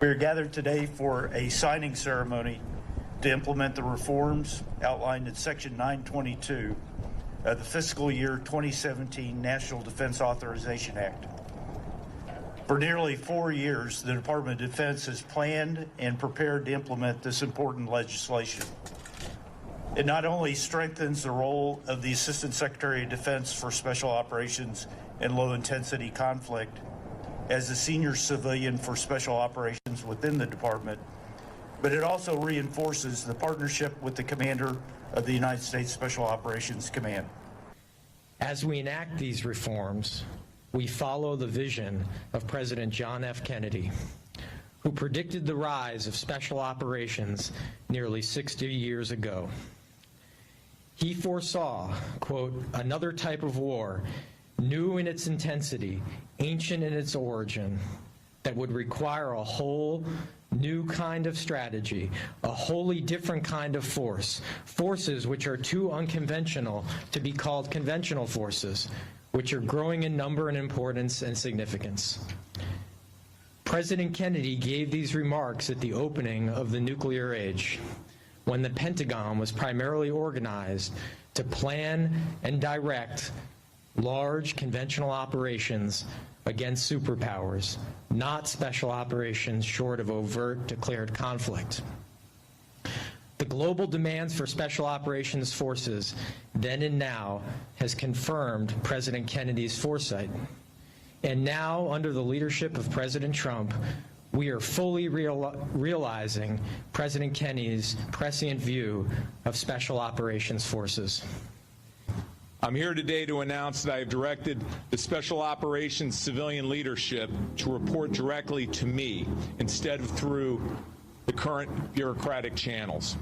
We are gathered today for a signing ceremony to implement the reforms outlined in Section 922 of the fiscal year 2017 National Defense Authorization Act. For nearly 4 years, the Department of Defense has planned and prepared to implement this important legislation. It not only strengthens the role of the Assistant Secretary of Defense for Special Operations and Low-Intensity Conflict as the senior civilian for special operations within the department, but it also reinforces the partnership with the commander of the United States Special Operations Command. As we enact these reforms, we follow the vision of President John F. Kennedy, who predicted the rise of special operations nearly 60 years ago. He foresaw, quote, another type of war, new in its intensity, ancient in its origin, that would require a whole new kind of strategy, a wholly different kind of force, forces which are too unconventional to be called conventional forces, which are growing in number and importance and significance. President Kennedy gave these remarks at the opening of the nuclear age, when the Pentagon was primarily organized to plan and direct large conventional operations against superpowers, not special operations short of overt declared conflict. The global demands for special operations forces then and now has confirmed President Kennedy's foresight. And now, under the leadership of President Trump, we are fully realizing President Kennedy's prescient view of special operations forces. I'm here today to announce that I have directed the Special Operations civilian leadership to report directly to me instead of through the current bureaucratic channels.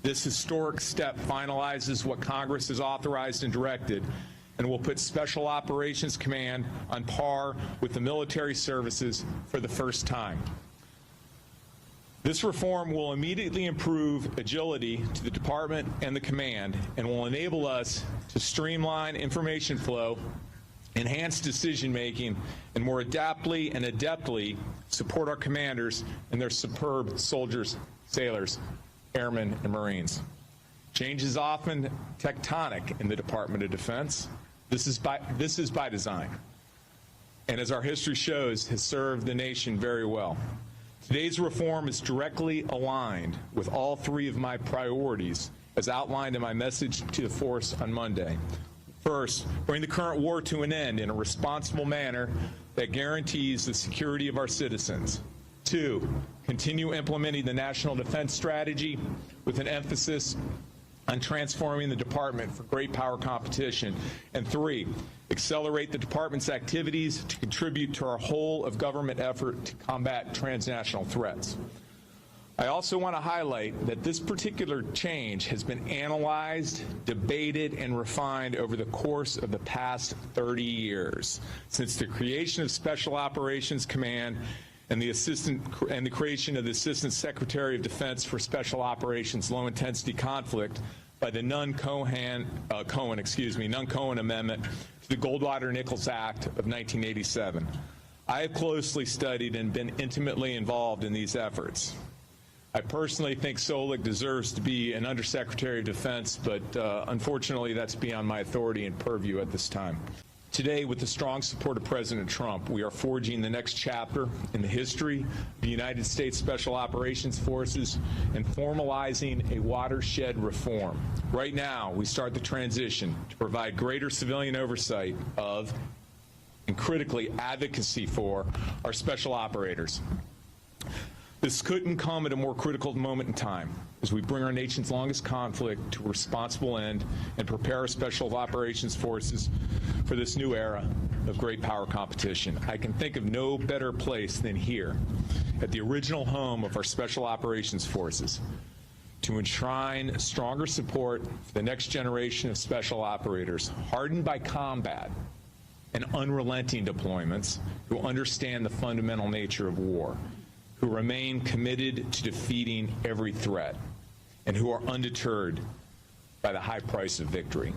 This historic step finalizes what Congress has authorized and directed and will put Special Operations Command on par with the military services for the first time. This reform will immediately improve agility to the department and the command and will enable us to streamline information flow, enhance decision-making, and more adaptly and adeptly support our commanders and their superb soldiers, sailors, airmen, and Marines. Change is often tectonic in the Department of Defense. This is by design, and as our history shows, has served the nation very well. Today's reform is directly aligned with all three of my priorities as outlined in my message to the force on Monday. First, bring the current war to an end in a responsible manner that guarantees the security of our citizens. Two, continue implementing the National Defense Strategy with an emphasis on transforming the department for great power competition. And three, accelerate the department's activities to contribute to our whole of government effort to combat transnational threats. I also want to highlight that this particular change has been analyzed, debated, and refined over the course of the past 30 years, since the creation of Special Operations Command and the creation of the Assistant Secretary of Defense for Special Operations Low-Intensity Conflict by the Nunn-Cohen Amendment to the Goldwater-Nichols Act of 1987. I have closely studied and been intimately involved in these efforts. I personally think Solik deserves to be an Undersecretary of Defense, but unfortunately that's beyond my authority and purview at this time. Today, with the strong support of President Trump, we are forging the next chapter in the history of the United States Special Operations Forces and formalizing a watershed reform. Right now, we start the transition to provide greater civilian oversight of, and critically advocacy for, our special operators. This couldn't come at a more critical moment in time as we bring our nation's longest conflict to a responsible end and prepare our special operations forces for this new era of great power competition. I can think of no better place than here, at the original home of our special operations forces, to enshrine stronger support for the next generation of special operators, hardened by combat and unrelenting deployments, who understand the fundamental nature of war, who remain committed to defeating every threat, and who are undeterred by the high price of victory.